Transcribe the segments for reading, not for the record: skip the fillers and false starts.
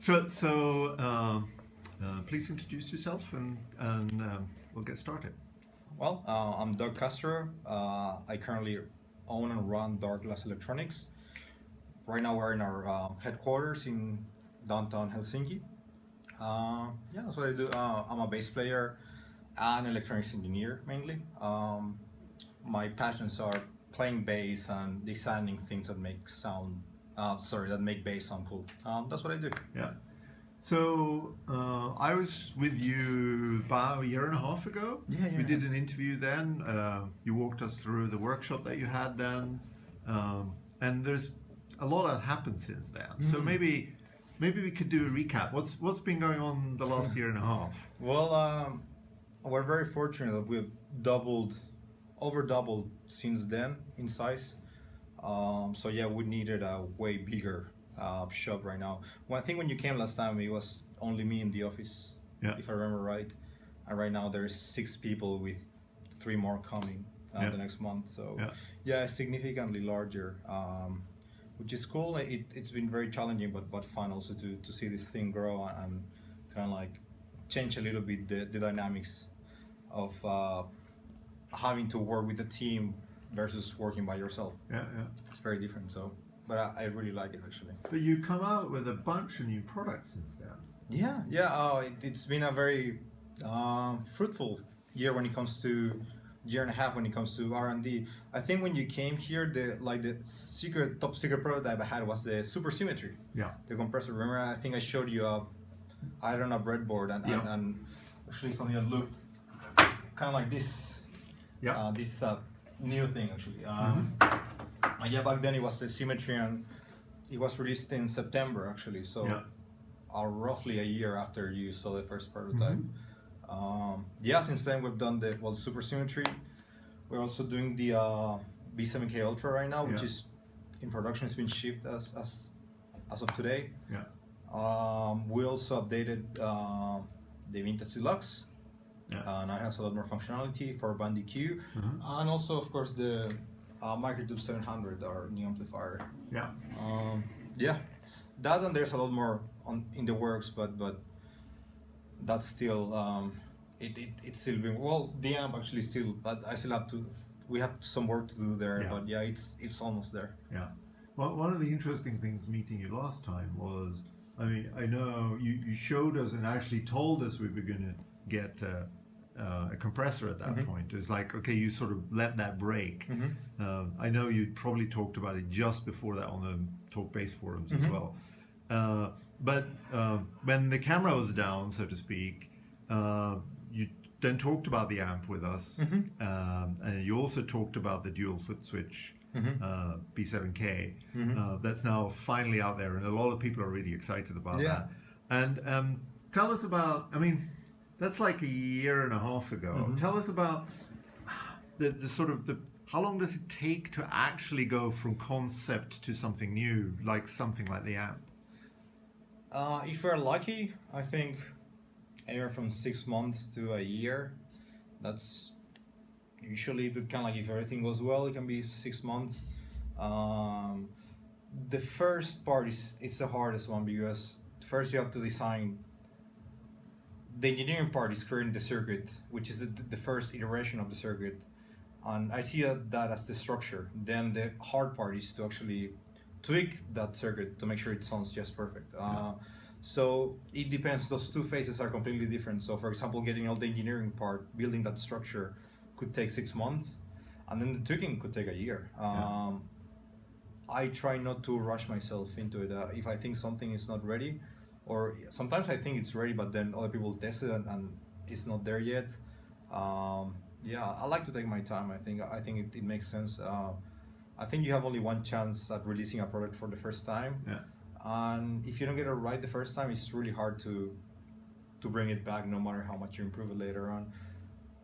Please introduce yourself and we'll get started. Well, I'm Doug Castro. I currently own and run Darkglass Electronics. Right now we're in our headquarters in downtown Helsinki. Yeah, that's what I do. I'm a bass player and electronics engineer mainly. My passions are playing bass and designing things that make that make bass sound cool. That's what I do. Yeah. So I was with you about a year and a half ago. Yeah. We did an interview then. You walked us through the workshop that you had then, and there's a lot that happened since then. So maybe we could do a recap. What's been going on the last year and a half? Well, we're very fortunate that we've over doubled since then in size. So yeah, we needed a way bigger shop right now. Well, I think when you came last time, it was only me in the office, if I remember right. And right now there's 6 people with 3 more coming the next month. So yeah, significantly larger, which is cool. It's been very challenging, but fun also to see this thing grow and kind of like change a little bit the dynamics of having to work with a team versus working by yourself. Yeah. It's very different. So. But I really like it actually. But you come out with a bunch of new products since then. Yeah. It's been a very fruitful year when it comes to year and a half when it comes to R&D. I think when you came here, the top secret prototype I had was the Super Symmetry. Yeah. The compressor. Remember, I think I showed you a breadboard and actually something that looked kind of like this. Yeah. This new thing actually. Yeah, back then it was the Symmetry, and it was released in September actually, so roughly a year after you saw the first prototype. Yeah, since then we've done the Super Symmetry. We're also doing the B7K Ultra right now, which is in production. It's been shipped as of today. We also updated the Vintage Deluxe. Now it has a lot more functionality for band EQ, and also of course the Microtube 700, our new amplifier. That, and there's a lot more in the works, but that's still it's still being, well, the amp actually still, but we have some work to do there, but yeah, it's almost there. Well, one of the interesting things meeting you last time was, I mean, I know you showed us and actually told us we were going to get a compressor at that point. It's like, okay, you sort of let that break. I know you probably talked about it just before that on the Talk Bass forums as well. But when the camera was down, so to speak, you then talked about the amp with us, and you also talked about the dual foot switch B7K that's now finally out there, and a lot of people are really excited about that. And tell us about, I mean, that's like a year and a half ago. Tell us about the sort of how long does it take to actually go from concept to something new, like something like the amp? If we're lucky, I think anywhere from 6 months to a year. That's usually kind of like, if everything goes well, it can be 6 months. The first part it's the hardest one, because first you have to design. The engineering part is creating the circuit, which is the first iteration of the circuit, and I see that as the structure. Then the hard part is to actually tweak that circuit to make sure it sounds just perfect. So it depends. Those 2 phases are completely different. So for example, getting all the engineering part, building that structure, could take 6 months, and then the tweaking could take a year. I try not to rush myself into it. If I think something is not ready, or sometimes I think it's ready, but then other people test it and it's not there yet. Yeah, I like to take my time. I think it makes sense. I think you have only one chance at releasing a product for the first time. And if you don't get it right the first time, it's really hard to bring it back, no matter how much you improve it later on.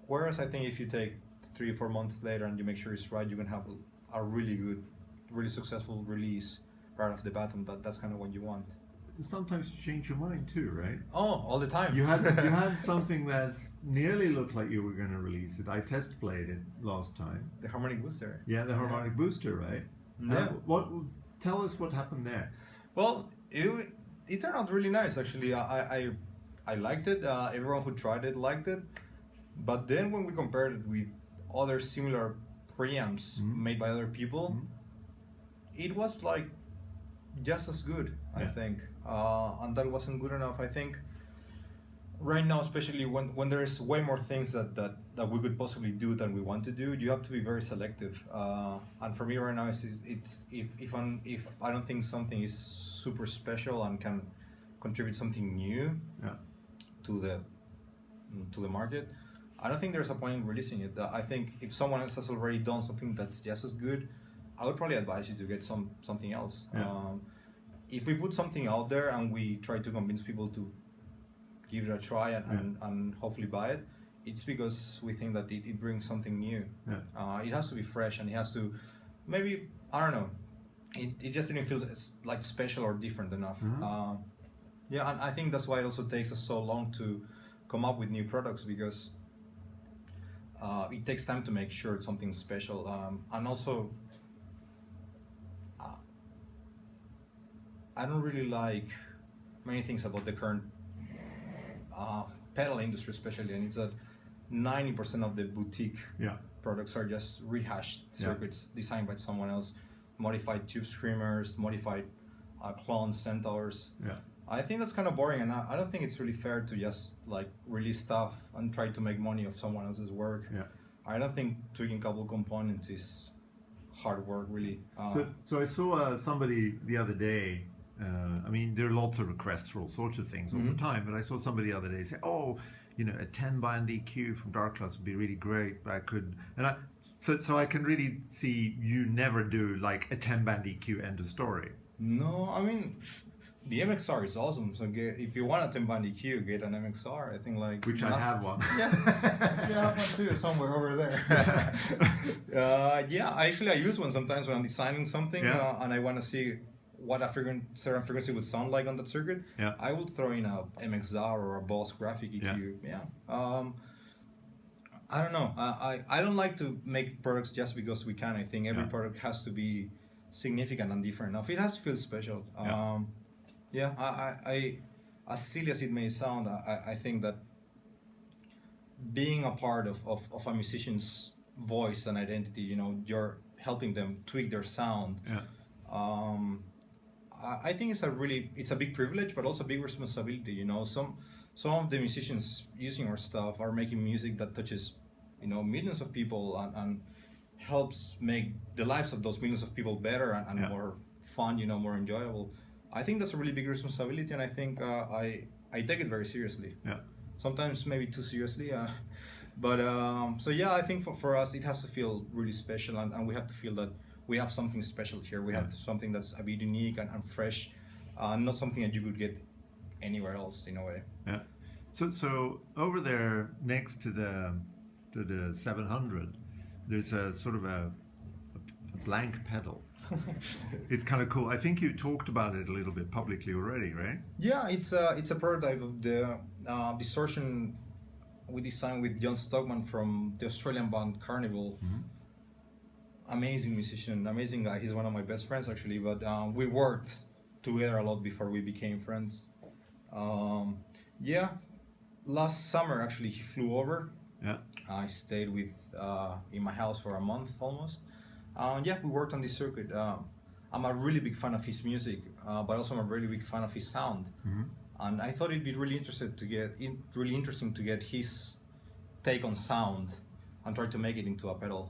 Whereas I think if you take 3 or 4 months later and you make sure it's right, you can have a really good, really successful release right off the bat, and that's kind of what you want. Sometimes you change your mind too, right? Oh, all the time. You had something that nearly looked like you were going to release it. I test played it last time. The harmonic booster. Yeah, the harmonic booster, right? Yeah. Tell us what happened there. Well, it turned out really nice actually. I liked it. Everyone who tried it liked it. But then when we compared it with other similar preamps made by other people, it was like just as good, I think. And that wasn't good enough. I think right now, especially when there's way more things that we could possibly do than we want to do, you have to be very selective. And for me right now, it's if I don't think something is super special and can contribute something new to the market, I don't think there's a point in releasing it. I think if someone else has already done something that's just as good, I would probably advise you to get something else. If we put something out there and we try to convince people to give it a try and hopefully buy it, it's because we think that it brings something new. It has to be fresh, and it has to, maybe, I don't know, it just didn't feel like special or different enough. Yeah, and I think that's why it also takes us so long to come up with new products, because it takes time to make sure it's something special. And also, I don't really like many things about the current pedal industry, especially, and it's that 90% of the boutique products are just rehashed circuits designed by someone else, modified tube screamers, modified clone centaurs. I think that's kind of boring, and I don't think it's really fair to just like release stuff and try to make money off someone else's work. I don't think tweaking a couple components is hard work, really. So I saw somebody the other day. I mean, there are lots of requests for all sorts of things all the time, but I saw somebody the other day say, "Oh, you know, a 10-band EQ from Darkglass would be really great." But I could, so I can really see you never do like a 10-band EQ, end of story. No, I mean, the MXR is awesome. So if you want a 10-band EQ, get an MXR. I think like which I have one. Yeah, I have one too, somewhere over there. Actually, I use one sometimes when I'm designing something and I want to see what a certain frequency would sound like on that circuit. I will throw in a MXR or a Boss graphic EQ. I don't know. I don't like to make products just because we can. I think every product has to be significant and different enough. It has to feel special. I as silly as it may sound, I think that being a part of a musician's voice and identity, you know, you're helping them tweak their sound. I think it's a big privilege, but also a big responsibility. You know, some of the musicians using our stuff are making music that touches, you know, millions of people and helps make the lives of those millions of people better and more fun, you know, more enjoyable. I think that's a really big responsibility, and I think I take it very seriously. Sometimes maybe too seriously, but so I think for us it has to feel really special, and we have to feel that we have something special here. We have something that's a bit unique and fresh, not something that you could get anywhere else in a way. So over there next to the 700, there's a sort of a blank pedal. It's kind of cool. I think you talked about it a little bit publicly already, right? Yeah, it's a prototype of the distortion we designed with John Stockman from the Australian band Carnival. Amazing musician, amazing guy. He's one of my best friends actually, but we worked together a lot before we became friends. Last summer actually he flew over. I stayed in my house for a month almost. We worked on this circuit. I'm a really big fan of his music, but also I'm a really big fan of his sound. And I thought it'd be really interesting to get his take on sound and try to make it into a pedal.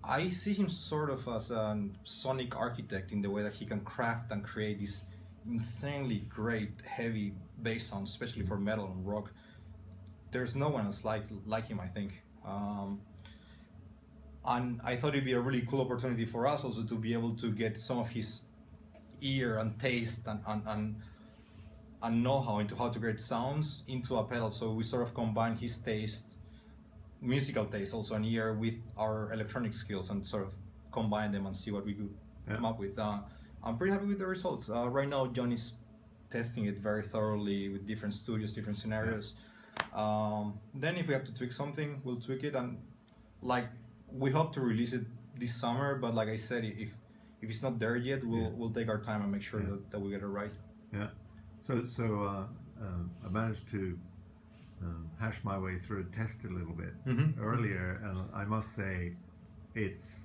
I see him sort of as a sonic architect in the way that he can craft and create these insanely great heavy bass sounds, especially for metal and rock. There's no one else like him, I think. And I thought it'd be a really cool opportunity for us also to be able to get some of his ear and taste and know-how into how to create sounds into a pedal. So we sort of combine his taste, musical taste, also an ear, with our electronic skills and sort of combine them and see what we could come up with. I'm pretty happy with the results. Right now, John is testing it very thoroughly with different studios, different scenarios. Then if we have to tweak something, we'll tweak it, and like we hope to release it this summer. But like I said, if it's not there yet, we'll take our time and make sure that we get it right. Yeah. So I managed to hash my way through and test it a little bit earlier, and I must say, it's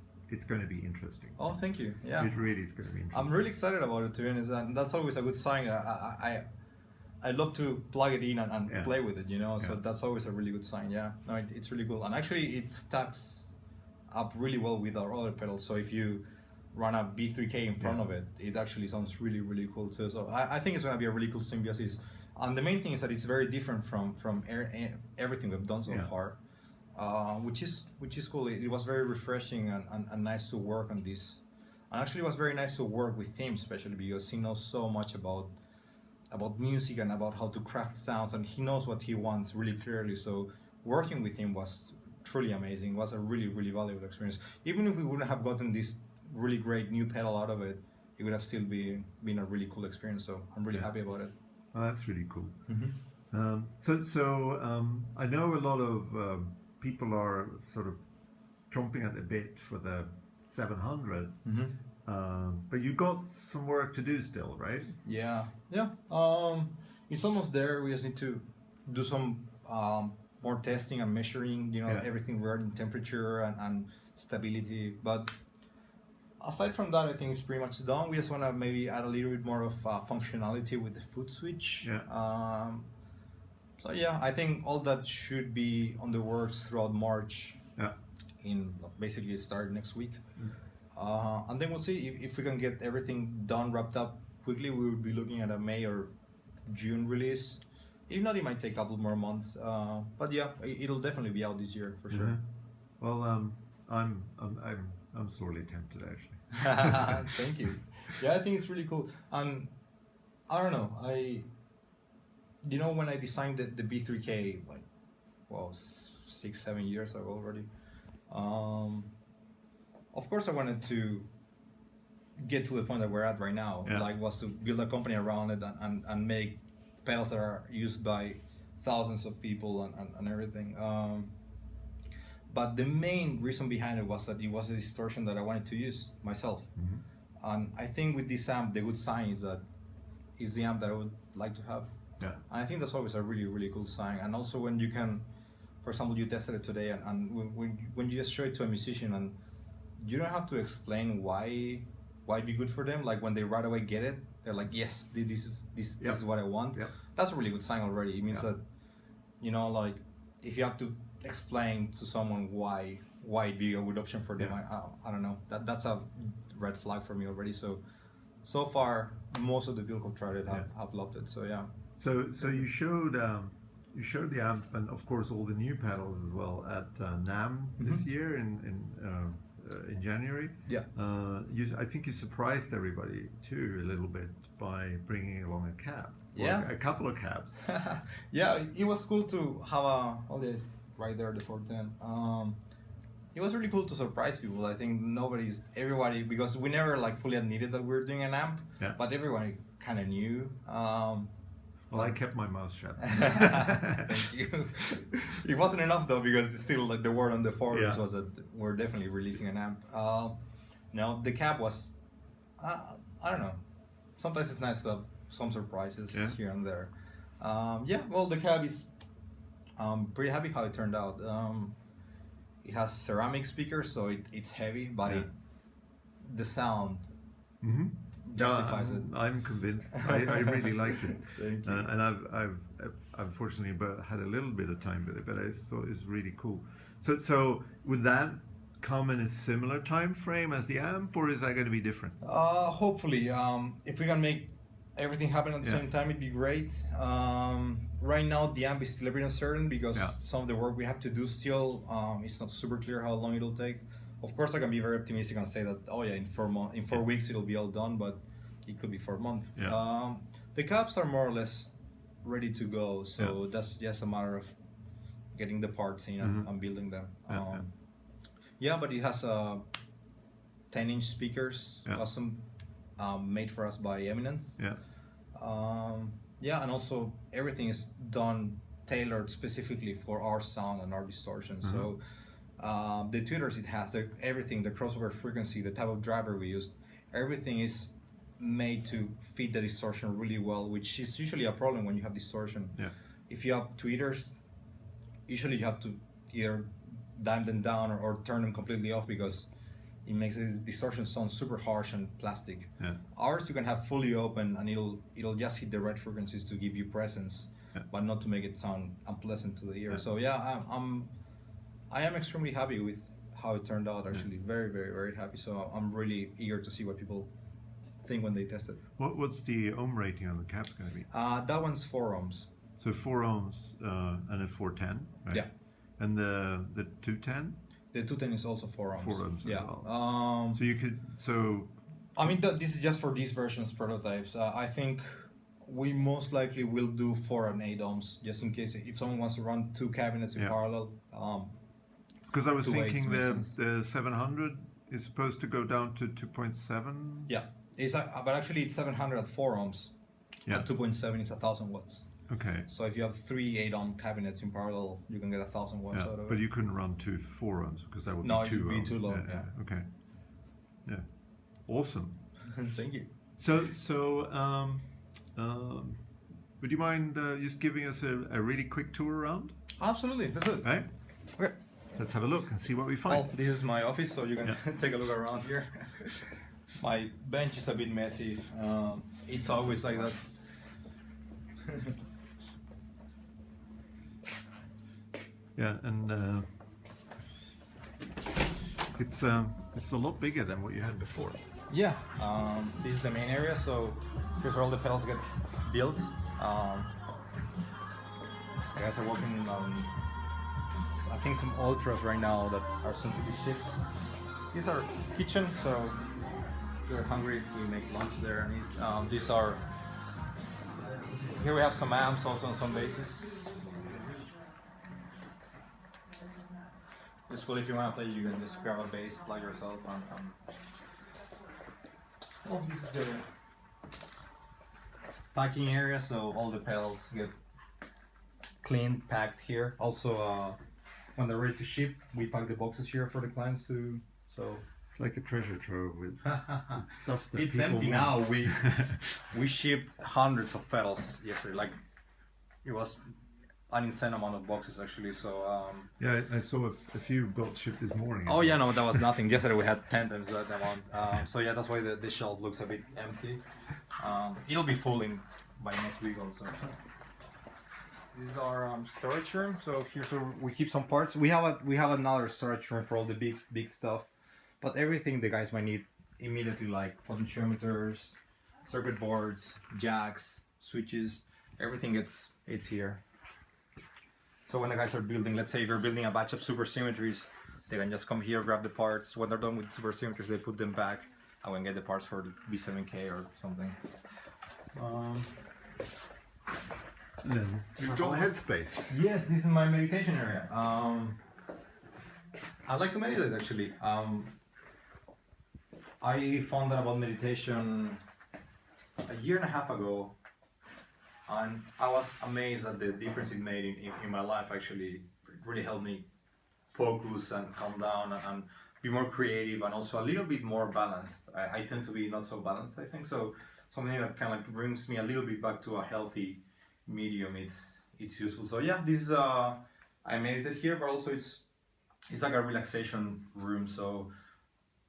going to be interesting. Oh, thank you. Yeah. It really is going to be interesting. I'm really excited about it, to be honest, and that's always a good sign. I love to plug it in and play with it, you know. So that's always a really good sign. Yeah. No, it's really cool, and actually it stacks up really well with our other pedals. So if you run a B3K in front of it, it actually sounds really, really cool too. So I think it's going to be a really cool symbiosis. And the main thing is that it's very different from everything we've done so far, which is cool. It was very refreshing and nice to work on this. And actually it was very nice to work with him, especially because he knows so much about music and about how to craft sounds, and he knows what he wants really clearly. So working with him was truly amazing. It was a really, really valuable experience. Even if we wouldn't have gotten this really great new pedal out of it, it would have still been a really cool experience. So I'm really happy about it. Oh, that's really cool. I know a lot of people are sort of chomping at the bit for the 700, but you got some work to do still, right? Yeah. It's almost there. We just need to do some more testing and measuring, everything regarding temperature and stability. But aside from that, I think it's pretty much done. We just want to maybe add a little bit more of functionality with the foot switch. So yeah, I think all that should be on the works throughout March. In basically start next week. And then we'll see if we can get everything done, wrapped up quickly. We will be looking at a May or June release. If not, it might take a couple more months. But yeah, it'll definitely be out this year for sure. Well, I'm sorely tempted actually. Thank you. Yeah, I think it's really cool. And I don't know, when I designed the B3K, like, 6-7 years ago already, of course I wanted to get to the point that we're at right now, was to build a company around it and make pedals that are used by thousands of people and everything. But the main reason behind it was that it was a distortion that I wanted to use myself. And I think with this amp, the good sign is that it's the amp that I would like to have. And I think that's always a really, really cool sign. And also when you can, for example, you tested it today, and when you just show it to a musician and you don't have to explain why it'd be good for them, like when they right away get it, they're like, yes, this is what I want. That's a really good sign already. It means that, like if you have to explain to someone why it'd be a good option for them, I don't know, that's a red flag for me already. So far most of the people who've tried it have loved it. So yeah. So you showed the amp and of course all the new pedals as well at NAMM this year in January. I think you surprised everybody too a little bit by bringing along a cab. A couple of cabs. Yeah, it was cool to have all this right there, the 410. It was really cool to surprise people. I think everybody, because we never fully admitted that we were doing an amp, but everybody kind of knew. Well, I kept my mouth shut. Thank you. It wasn't enough though, because still the word on the forums was that we're definitely releasing an amp. No, the cab was, I don't know. Sometimes it's nice to have some surprises here and there. Well, the cab is, pretty happy how it turned out. It has ceramic speakers, so it's heavy, but the sound justifies it. I'm convinced. I really liked it. Thank you. And I've unfortunately had a little bit of time with it, but I thought it was really cool. So would that come in a similar time frame as the amp, or is that going to be different? Hopefully, if we can make everything happen at the same time, it'd be great. Right now the amp is still a bit uncertain because some of the work we have to do still, it's not super clear how long it'll take. Of course I can be very optimistic and say that, in 4 weeks it'll be all done, but it could be 4 months. The cabs are more or less ready to go, so that's just a matter of getting the parts in and building them. But it has 10-inch speakers, custom, made for us by Eminence. And also everything is done tailored specifically for our sound and our distortion. So the tweeters it has, everything, the crossover frequency, the type of driver we used, everything is made to fit the distortion really well, which is usually a problem when you have distortion. Yeah. If you have tweeters, usually you have to either dial them down or turn them completely off because it makes the distortion sound super harsh and plastic. Yeah. Ours you can have fully open and it'll just hit the right frequencies to give you presence, but not to make it sound unpleasant to the ear. So yeah, I am extremely happy with how it turned out. Actually, very, very, very happy. So I'm really eager to see what people think when they test it. What's the ohm rating on the caps going to be? That one's 4 ohms. So 4 ohms and a 410, right? Yeah. And the 210? The 210 is also 4 ohms. 4 ohms yeah. as well. So you could, I mean, this is just for these versions prototypes. I think we most likely will do 4 and 8 ohms, just in case if someone wants to run 2 cabinets in parallel. Because I was 2 thinking makes the 700 is supposed to go down to 2.7. Yeah, but actually it's 700 at 4 ohms. Yeah. At 2.7 it's 1,000 watts. Okay. So if you have 3 8 ohm cabinets in parallel, you can get 1,000 watts out of it. But you couldn't run 2 4 ohms because that would No, be too it would be ohms. too low. Yeah. Okay. Yeah. Awesome. Thank you. So would you mind just giving us a really quick tour around? Absolutely, let's do it. Right. Okay. Let's have a look and see what we find. Well, this is my office, so you can take a look around here. My bench is a bit messy. It's always like that. Yeah, and it's a lot bigger than what you had before. Yeah, this is the main area, so here's where all the pedals get built. The guys are working on, I think, some ultras right now that are soon to be shipped. These are kitchen, so if you're hungry, we make lunch there and eat. These are, here we have some amps also on some bases. It's cool if you want to play, you can just grab a bass, plug yourself on. Oh, this is the packing area, so all the pedals get cleaned, packed here. Also, when they're ready to ship, we pack the boxes here for the clients to. So it's like a treasure trove with stuff that it's people empty want. now. We shipped hundreds of pedals yesterday. Like it was an insane amount of boxes actually. So yeah, I saw a few got shipped this morning. oh yeah, no, that was nothing. Yesterday we had 10 times that amount. So yeah, that's why the shelf looks a bit empty. It'll be full by next week also. This is our storage room. So here, we keep some parts. We have another storage room for all the big stuff, but everything the guys might need immediately, like potentiometers, circuit boards, jacks, switches, everything it's here. So when the guys are building, let's say if you're building a batch of supersymmetries, they can just come here, grab the parts. When they're done with supersymmetries, they put them back and we can get the parts for the B7K or something. Then you've got headspace. Yes, this is my meditation area. I like to meditate actually. I found out about meditation a year and a half ago, and I was amazed at the difference it made in my life actually. It really helped me focus and calm down and be more creative and also a little bit more balanced. I tend to be not so balanced, I think, so something that kind of like brings me a little bit back to a healthy medium, it's useful. So yeah, this is I meditate here, but also it's like a relaxation room. So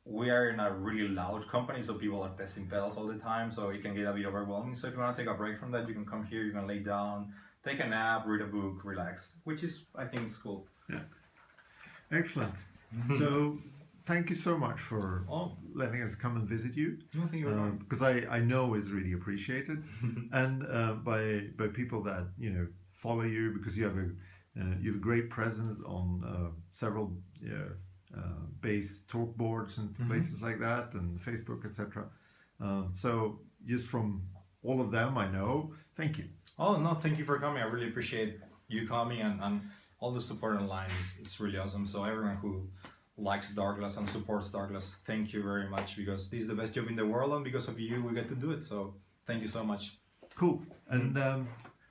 we are in a really loud company, so people are testing pedals all the time, so it can get a bit overwhelming. So if you want to take a break from that, you can come here, you can lay down, take a nap, read a book, relax, which is, I think, it's cool. Yeah, excellent. So thank you so much for letting us come and visit you. No, thank you very much. Because I know is really appreciated, and by people that follow you, because you have a great presence on several bass talk boards and places like that, and Facebook, etc. So just from all of them, I know. Thank you. Oh no, thank you for coming. I really appreciate you coming and all the support online. It's really awesome. So everyone who likes Darkglass and supports Darkglass, thank you very much, because this is the best job in the world, and because of you we get to do it. So thank you so much. Cool. And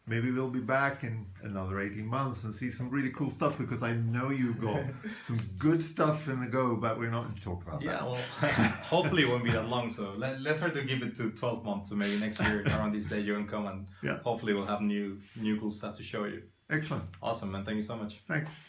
maybe we'll be back in another 18 months and see some really cool stuff, because I know you've got some good stuff in the go, but we're not going to talk about that. Yeah, well, hopefully it won't be that long. So let's try to give it to 12 months. So maybe next year around this day you can come and hopefully we'll have new cool stuff to show you. Excellent. Awesome, man. Thank you so much. Thanks.